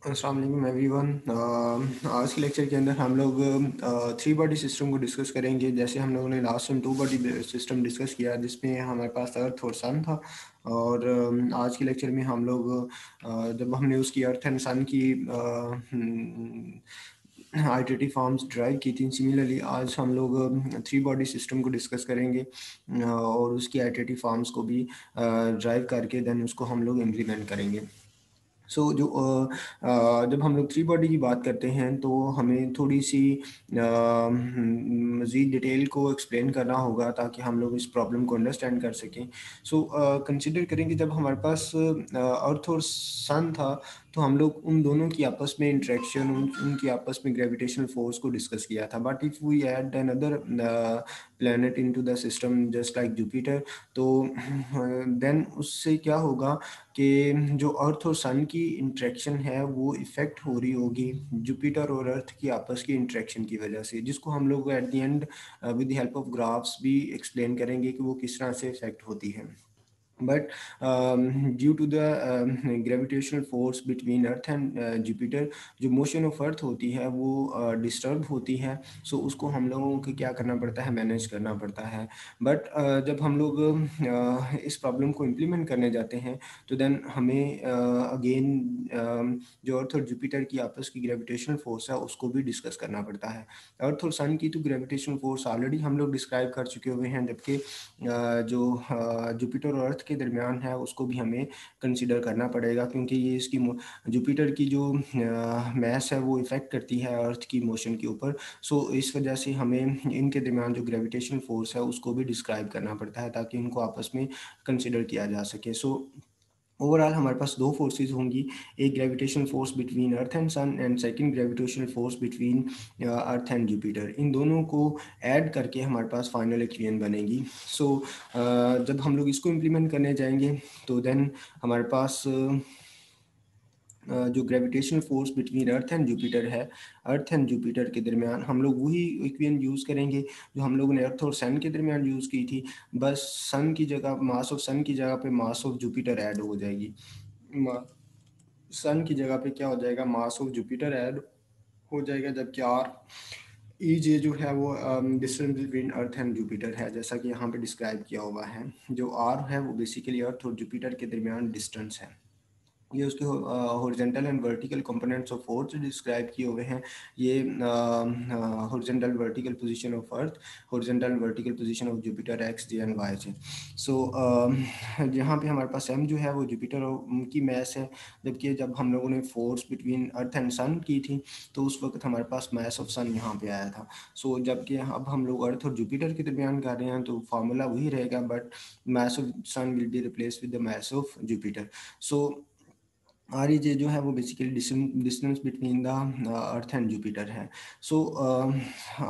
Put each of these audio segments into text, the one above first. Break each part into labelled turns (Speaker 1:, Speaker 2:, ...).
Speaker 1: अस्सलाम वालेकुम एवरीवन। आज के लेक्चर के अंदर हम लोग थ्री बॉडी सिस्टम को डिस्कस करेंगे। जैसे हम लोगों ने last time two body system discuss किया जिसमें हमारे पास अर्थ और सन था। और आज के लेक्चर में हम लोग जब हमने उसकी अर्थ एंड सन की आइटरेटिव फॉर्म्स ड्राइव की थी, सिमिलरली आज हम लोग थ्री बॉडी सिस्टम को डिस्कस करेंगे और उसकी आइटरेटिव फॉर्म्स को भी ड्राइव करके देन उसको हम लोग इम्प्लीमेंट करेंगे। जब हम लोग थ्री बॉडी की बात करते हैं तो हमें थोड़ी सी मज़ीद डिटेल को एक्सप्लेन करना होगा ताकि हम लोग इस प्रॉब्लम को अंडरस्टैंड कर सकें। कंसिडर करें कि जब हमारे पास अर्थ और सन था तो हम लोग उन दोनों की आपस में इंटरेक्शन उनकी आपस में ग्रेविटेशनल फोर्स को डिस्कस किया था। But if we add another planet into the system just like Jupiter, तो देन उससे क्या होगा कि जो अर्थ और सन की इंटरेक्शन है वो इफ़ेक्ट हो रही होगी जुपिटर और अर्थ की आपस की इंटरेक्शन की वजह से, जिसको हम लोग at the end with the help of graphs भी एक्सप्लेन करेंगे कि वो किस तरह से इफेक्ट होती है। But due to the gravitational force between Earth and Jupiter, जो मोशन ऑफ अर्थ होती है वो डिस्टर्ब होती है। सो उसको हम लोगों को क्या करना पड़ता है, मैनेज करना पड़ता है। बट जब हम लोग इस प्रॉब्लम को इम्प्लीमेंट करने जाते हैं तो देन हमें अगेन जो अर्थ और जुपिटर की आपस की ग्रेविटेशनल फोर्स है उसको भी डिस्कस करना पड़ता है। अर्थ और सन की तो ग्रेविटेशनल फोर्स ऑलरेडी हम लोग डिस्क्राइब कर चुके हुए हैं, जबकि जो जुपिटर और अर्थ के दरमियान है उसको भी हमें कंसिडर करना पड़ेगा, क्योंकि ये इसकी जुपिटर की जो मैस है वो इफ़ेक्ट करती है अर्थ की मोशन के ऊपर। इस वजह से हमें इनके दरमियान जो ग्रेविटेशनल फोर्स है उसको भी डिस्क्राइब करना पड़ता है ताकि इनको आपस में कंसिडर किया जा सके। ओवरऑल हमारे पास दो फोर्सेस होंगी, एक gravitational force between earth and sun and second gravitational force between earth and Jupiter. इन दोनों को ऐड करके हमारे पास फाइनल इक्वेशन बनेगी। जब हम लोग इसको इम्प्लीमेंट करने जाएंगे तो देन हमारे पास जो gravitational force between earth and Jupiter है, अर्थ एंड जुपिटर के दरमियान हम लोग वही इक्वेशन यूज़ करेंगे जो हम लोगों ने अर्थ और सन के दरमियान यूज़ की थी। बस सन की जगह मास ऑफ सन की जगह पे मास ऑफ जुपिटर ऐड हो जाएगी। सन की जगह पे क्या हो जाएगा, मास ऑफ जुपिटर ऐड हो जाएगा, जबकि आर ई जे जो है वो distance between earth and Jupiter है, जैसा कि यहाँ पे डिस्क्राइब किया हुआ है। जो आर है वो बेसिकली अर्थ और जुपिटर के दरमियान डिस्टेंस है। ये उसके horizontal and vertical components of force describe किए हुए हैं। ये horizontal vertical position of earth, horizontal vertical position of Jupiter x J and y से। यहाँ पे हमारे पास एम जो है वो जुपिटर की मैस है, जबकि जब हम लोगों ने फोर्स बिटवीन अर्थ एंड सन की थी तो उस वक्त हमारे पास मैस ऑफ सन यहाँ पे आया था। जबकि अब हम लोग अर्थ और जुपिटर के दरमियान कर रहे हैं तो फार्मूला वही रहेगा, but mass of sun will be replace with the mass of Jupiter. So R E J जो है वो basically distance between the earth and Jupiter है।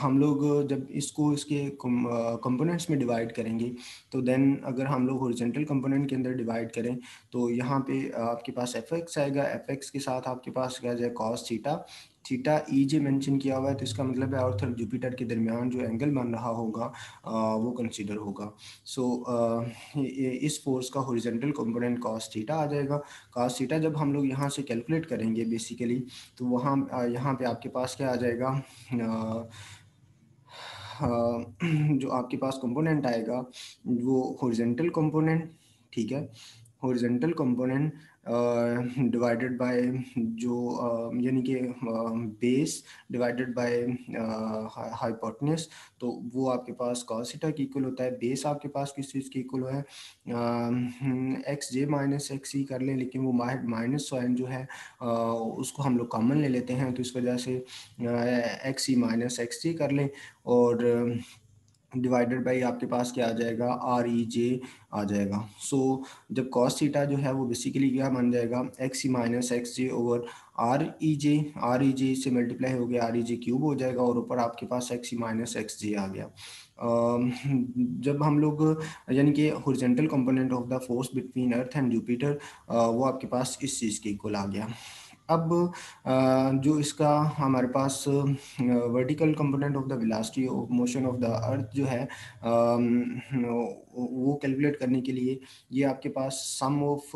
Speaker 1: हम लोग जब इसको इसके कंपोनेंट्स में डिवाइड करेंगे तो देन अगर हम लोग हॉरिजॉन्टल कंपोनेंट के अंदर डिवाइड करें तो यहाँ पे आपके पास एफ एक्स आएगा, एफ एक्स के साथ आपके पास क्या जाए कॉस थीटा, थीटा ई जे मैंशन किया हुआ है तो इसका मतलब है अर्थ और जुपिटर के दरमियान जो एंगल बन रहा होगा वो कंसिडर होगा। इस फोर्स का हॉरिजॉन्टल कंपोनेंट कॉस थीटा आ जाएगा। कॉस थीटा जब हम लोग यहाँ से कैलकुलेट करेंगे बेसिकली तो वहाँ यहाँ पे आपके पास क्या आ जाएगा, जो आपके पास कंपोनेंट आएगा वो हॉरिजॉन्टल कंपोनेंट, ठीक है, हॉरिजॉन्टल कंपोनेंट डिवाइडेड बाय जो यानी कि बेस डिवाइडेड बाय हाइपोटेन्यूज, तो वो आपके पास cos थीटा की इक्वल होता है। बेस आपके पास किस चीज़ की इक्वल है, एक्स जे माइनस एक्स ई कर लें, लेकिन वो माइनस साइन जो है उसको हम लोग कॉमन ले लेते हैं तो इस वजह से एक्स ई माइनस एक्स जी कर लें, और डिवाइडेड बाई आपके पास क्या आ जाएगा, आर ई जे आ जाएगा। जब कॉस थीटा जो है वो बेसिकली क्या बन जाएगा, x E minus x J over are E जे से मल्टीप्लाई हो गया, आर ई जे क्यूब हो जाएगा और ऊपर आपके पास एक्स ई माइनस एक्स जे आ गया। जब हम लोग यानी कि horizontal component of the force between earth and Jupiter वो आपके पास इस चीज़ के इक्वल आ गया। अब जो इसका हमारे पास vertical component of the velocity of motion of the earth जो है, वो कैलकुलेट करने के लिए ये आपके पास sum of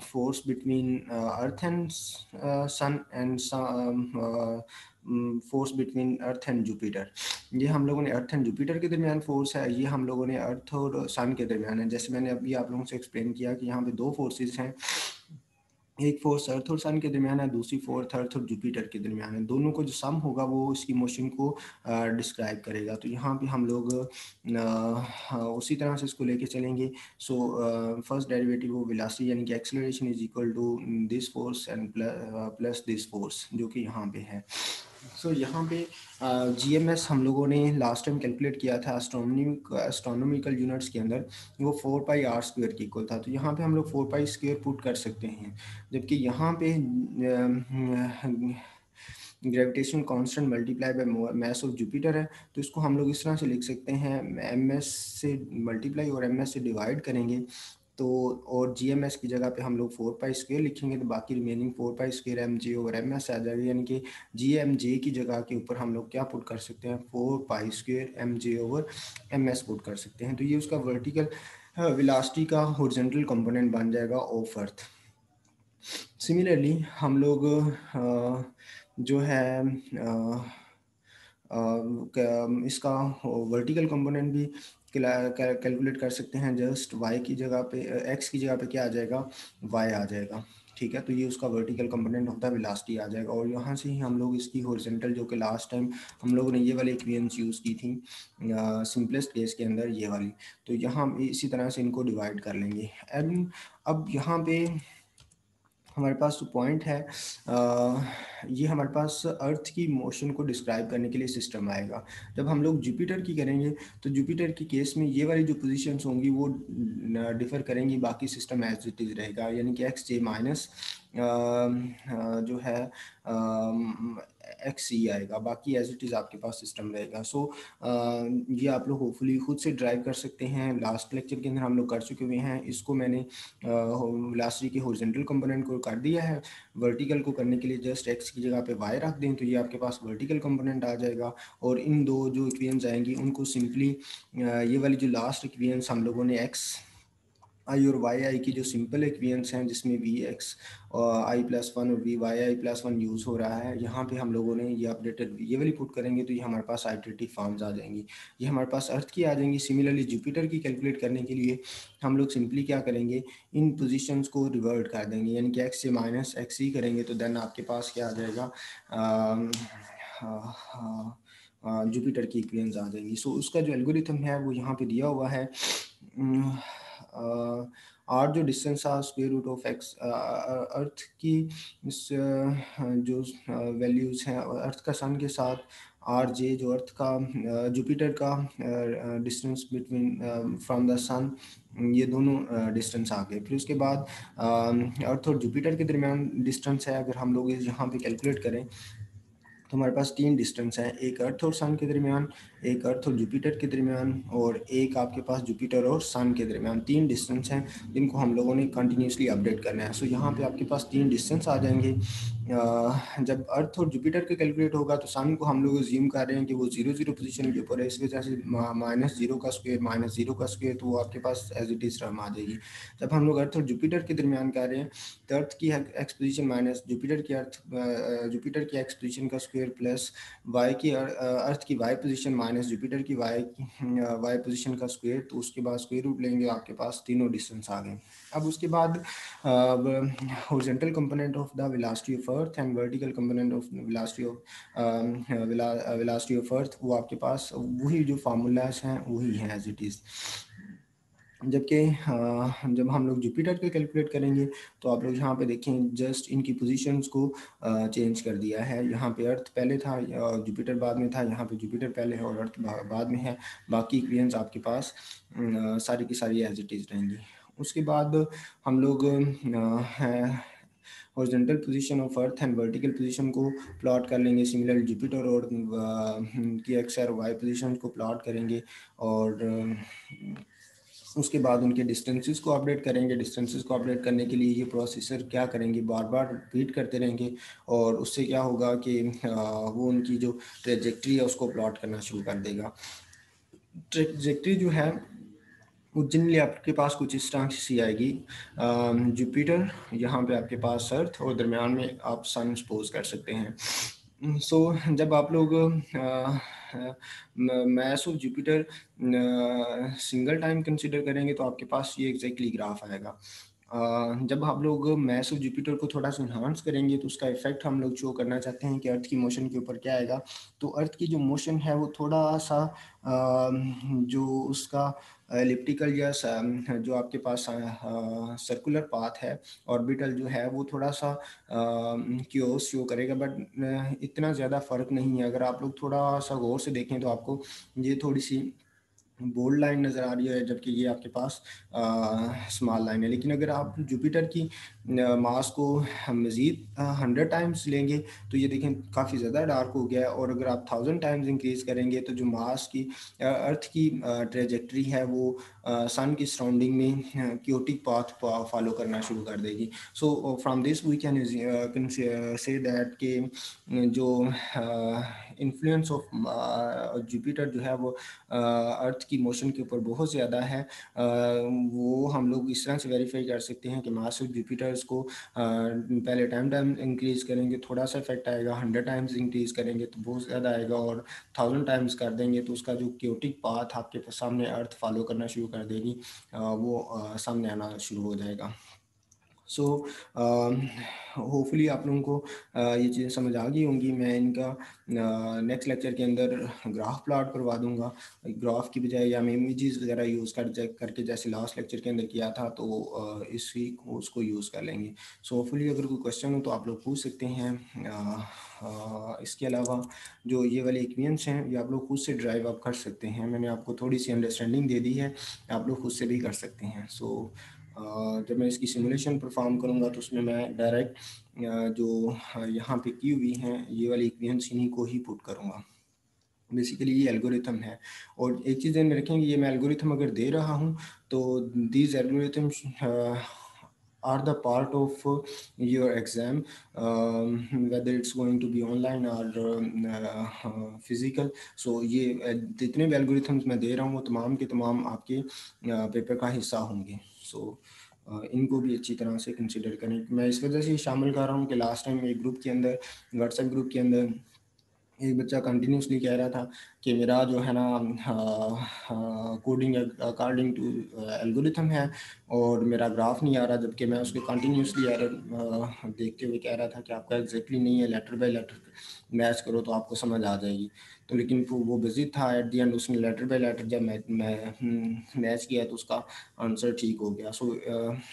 Speaker 1: force between earth and sun and force between earth and Jupiter, ये हम लोगों ने अर्थ एंड जुपिटर के दरमियान फोर्स है, ये हम लोगों ने अर्थ और सन के दरमियान है। जैसे मैंने अभी आप लोगों से एक्सप्लेन किया कि यहाँ पे दो फोर्सेस हैं, एक फोर्स अर्थ और सन के दरमियान है, दूसरी फोर्स अर्थ और जुपिटर के दरमियान है। दोनों को जो सम होगा वो इसकी मोशन को डिस्क्राइब करेगा। तो यहाँ पे हम लोग उसी तरह से इसको लेके चलेंगे। So first derivative of velocity यानी कि acceleration is equal to this force and plus this force, जो कि यहाँ पे है। सो यहाँ पे जीएमएस हम लोगों ने लास्ट टाइम कैलकुलेट किया था एस्ट्रोनॉमिकल यूनिट्स के अंदर, वो 4πr² के इक्वल था। तो यहाँ पे हम लोग 4π² पुट कर सकते हैं, जबकि यहाँ पे gravitation constant multiply by mass of Jupiter है, तो इसको हम लोग इस तरह से लिख सकते हैं, एमएस से मल्टीप्लाई और एमएस से डिवाइड करेंगे तो, और जीएमएस की जगह पे हम लोग 4π² लिखेंगे, तो बाकी रिमेनिंग 4π² mg/ms आ जाएगी। यानी कि जी एम जे की जगह के ऊपर हम लोग क्या पुट कर सकते हैं, 4π² mg/ms पुट कर सकते हैं। तो ये उसका वर्टिकल वेलोसिटी का हॉरिजॉन्टल कंपोनेंट बन जाएगा ऑफ अर्थ। सिमिलरली हम लोग जो है इसका वर्टिकल कंपोनेंट भी कैलकुलेट कर सकते हैं। जस्ट y की जगह पे x की जगह पे क्या आ जाएगा, y आ जाएगा। ठीक है, तो ये उसका vertical component of the velocity आ जाएगा। और यहाँ से ही हम लोग इसकी हॉरिजॉन्टल, जो कि लास्ट टाइम हम लोगों ने ये वाली इक्वेशंस यूज़ की थी सिंपलेस्ट केस के अंदर, ये वाली, तो यहाँ हम इसी तरह से इनको डिवाइड कर लेंगे। एंड अब यहाँ पे हमारे पास जो पॉइंट है, ये हमारे पास अर्थ की मोशन को डिस्क्राइब करने के लिए सिस्टम आएगा। जब हम लोग जुपिटर की करेंगे तो जुपिटर की केस में ये वाली जो पोजीशंस होंगी वो डिफर करेंगी, बाकी सिस्टम एज इट इज़ रहेगा। यानी कि एक्स जे माइनस जो है एक्स सी आएगा, बाकी एज इट इज़ आपके पास सिस्टम रहेगा। सो ये आप लोग होपफुली खुद से ड्राइव कर सकते हैं। लास्ट लेक्चर के अंदर हम लोग कर चुके हुए हैं इसको। मैंने वेलोसिटी के हॉरिजॉन्टल कंपोनेंट को कर दिया है, वर्टिकल को करने के लिए जस्ट एक्स की जगह पे वाई रख दें तो ये आपके पास वर्टिकल कंपोनेंट आ जाएगा। और इन दो जो इक्वेशंस आएंगी उनको सिंपली ये वाली जो लास्ट इक्वेशंस हम लोगों ने एक्स आई और वाई आई की जो सिंपल इक्वेशंस हैं, जिसमें वी एक्स i+1 और वी वाई i+1 यूज़ हो रहा है, यहाँ पे हम लोगों ने ये अपडेटेड ये वाली पुट करेंगे तो ये हमारे पास आइटरेटिव फॉर्म्स आ जाएंगी, ये हमारे पास अर्थ की आ जाएंगी। सिमिलरली जुपिटर की कैलकुलेट करने के लिए हम लोग सिंपली क्या करेंगे, इन पोजीशंस को रिवर्ट कर देंगे, यानी कि एक्स से माइनस एक्स ही करेंगे तो देन आपके पास क्या आ जाएगा, जुपिटर की इक्वेशंस आ जाएंगी। सो उसका जो एल्गोरिथम है वो यहाँ पे दिया हुआ है। आर जो डिस्टेंस था स्क्वायर रूट ऑफ एक्स, अर्थ की इस जो वैल्यूज़ हैं अर्थ का सन के साथ, आर जे जो अर्थ का जुपिटर का डिस्टेंस बिटवीन फ्रॉम द सन, ये दोनों डिस्टेंस आ गए। फिर उसके बाद अर्थ और जुपिटर के दरमियान डिस्टेंस है, अगर हम लोग यहाँ पे कैलकुलेट करें तो हमारे पास तीन डिस्टेंस हैं, एक अर्थ और सन के दरमियान, एक अर्थ और जुपिटर के दरमियान, और एक आपके पास जुपिटर और सन के दरमियान। तीन डिस्टेंस हैं जिनको हम लोगों ने कंटिन्यूसली अपडेट करना है। सो यहाँ पे आपके पास तीन डिस्टेंस आ जाएंगे। जब अर्थ और जुपिटर का कैलकुलेट होगा तो सन को हम लोग अज्यूम कर रहे हैं कि वो 0 0 पोजीशन के ऊपर है, इस वजह से -0 का स्क्वायर -0 का स्क्वायर, तो वो आपके पास एज इट इज़ टर्म आ जाएगी। जब हम लोग अर्थ और जुपिटर के दरमियान कर रहे हैं तो अर्थ की एक्स पोजीशन माइनस जुपिटर की जुपिटर की एक्स पोजीशन का स्क्वायर प्लस वाई की अर्थ की वाई पोजीशन माइनस जुपिटर की वाई पोजीशन का स्क्वायर, तो उसके बाद स्क्वायर रूट लेंगे, आपके पास तीनों डिस्टेंस आ गए। अब उसके बाद horizontal component of the velocity of earth and vertical component of velocity of earth, वो आपके पास वही जो फार्मूलाज हैं वही हैं एज इट इज़। जबकि जब हम लोग जुपिटर का कैलकुलेट करेंगे तो आप लोग यहाँ पे देखें जस्ट इनकी पोजीशंस को चेंज कर दिया है। यहाँ पे अर्थ पहले था और जुपिटर बाद में था, यहाँ पे जुपिटर पहले है और अर्थ बाद में है। बाकी इक्वेशंस आपके पास सारी की सारी एज इट इज़ रहेंगी। उसके बाद हम लोग horizontal position of earth and vertical position को प्लॉट कर लेंगे। सिमिलर जुपिटर और की एक्स और वाई पोजीशन को प्लॉट करेंगे और उसके बाद उनके डिस्टेंसेस को अपडेट करेंगे। डिस्टेंसेस को अपडेट करने के लिए ये प्रोसेसर क्या करेंगे, बार बार रिपीट करते रहेंगे, और उससे क्या होगा कि वो उनकी जो ट्रेजेक्ट्री है उसको प्लॉट करना शुरू कर देगा। ट्रेजेक्ट्री जो है वो जनरली आपके पास कुछ इस तरह सी आएगी। जुपिटर, यहाँ पे आपके पास अर्थ, और दरमियान में आप सन सपोज कर सकते हैं। सो जब आप लोग mess of Jupiter single time consider करेंगे तो आपके पास ये एग्जैक्टली ग्राफ आएगा। जब आप लोग मैस ऑफ जुपिटर को थोड़ा सा इन्हांस करेंगे तो उसका इफेक्ट हम लोग शो करना चाहते हैं कि अर्थ की मोशन के ऊपर क्या आएगा। तो अर्थ की जो मोशन है वो थोड़ा सा जो उसका एलिप्टिकल या जो आपके पास सर्कुलर पाथ है, ऑर्बिटल जो है वो थोड़ा सा क्योस शो करेगा, बट इतना ज़्यादा फर्क नहीं है। अगर आप लोग थोड़ा सा गौर से देखें तो आपको ये थोड़ी सी बोल्ड लाइन नज़र आ रही है, जबकि ये आपके पास स्मॉल लाइन है। लेकिन अगर आप जुपिटर की मास को मज़ीद 100 टाइम्स लेंगे तो ये देखें काफ़ी ज़्यादा डार्क हो गया है, और अगर आप 1000 टाइम्स इंक्रीज़ करेंगे तो जो मास की अर्थ की ट्रेजेक्ट्री है वो सन की सराउंडिंग में क्योटिक पाथ फॉलो करना शुरू कर देगी। So from this we can say that के जो इन्फ्लुएंस ऑफ जुपिटर जो है वो अर्थ की मोशन के ऊपर बहुत ज़्यादा है। वो हम लोग इस तरह से वेरीफाई कर सकते हैं कि मास ऑफ जुपिटर्स को पहले टाइम इंक्रीज़ करेंगे थोड़ा सा इफेक्ट आएगा, 100 टाइम्स इंक्रीज़ करेंगे तो बहुत ज़्यादा आएगा, और 1000 टाइम्स कर देंगे तो उसका जो क्योटिक पाथ आपके सामने अर्थ फॉलो करना शुरू कर देगी, वो सामने आना शुरू हो जाएगा। सो होपफुली आप लोगों को ये चीज़ें समझ आ गई होंगी। मैं इनका नेक्स्ट लेक्चर के अंदर ग्राफ प्लॉट करवा दूंगा, ग्राफ की बजाय, या मैं इमेजेस वगैरह यूज़ करके जैसे लास्ट लेक्चर के अंदर किया था, तो इस वीक उसको यूज़ कर लेंगे। सो होपफुली अगर कोई क्वेश्चन हो तो आप लोग पूछ सकते हैं। इसके अलावा जो ये वाले इक्वेशंस हैं ये आप लोग खुद से ड्राइव अप कर सकते हैं। मैंने आपको थोड़ी सी अंडरस्टैंडिंग दे दी है, आप लोग खुद से भी कर सकते हैं। सो जब मैं इसकी सिमुलेशन परफॉर्म करूँगा तो उसमें मैं डायरेक्ट जो यहाँ पे की हुई हैं ये वाली इक्वेशंस इन्हीं को ही पुट करूँगा। बेसिकली ये एल्गोरिथम है, और एक चीज़ ध्यान में रखेंगे, ये मैं एल्गोरिथम अगर दे रहा हूँ तो these algorithms are the part of your exam, whether it's going to be online or physical. So ये जितने भी एल्गोरिथम्स मैं दे रहा हूँ वो तमाम के तमाम आपके पेपर का हिस्सा होंगे। सो इनको भी अच्छी तरह से कंसिडर करें। मैं इस वजह से शामिल कर रहा हूँ कि लास्ट टाइम एक ग्रुप के अंदर, व्हाट्सएप ग्रुप के अंदर, एक बच्चा कंटिन्यूसली कह रहा था कि मेरा जो है ना कोडिंग अकॉर्डिंग टू एल्गोरिथम है और मेरा ग्राफ नहीं आ रहा, जबकि मैं उसको कंटिन्यूसली एरर देखते हुए कह रहा था कि आपका एग्जैक्टली नहीं है, लेटर बाय लेटर मैच करो तो आपको समझ आ जाएगी। तो लेकिन वो बिजी था, एट द एंड उसने लेटर बाय लेटर जब मैं मैच किया तो उसका आंसर ठीक हो गया। So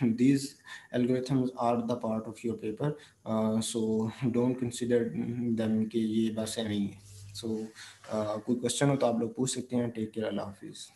Speaker 1: these algorithms are the part of your paper, so don't consider them कि ये बस है नहीं है। सो कोई क्वेश्चन हो तो आप लोग पूछ सकते हैं। टेक केयर, अल्लाह हाफिज़।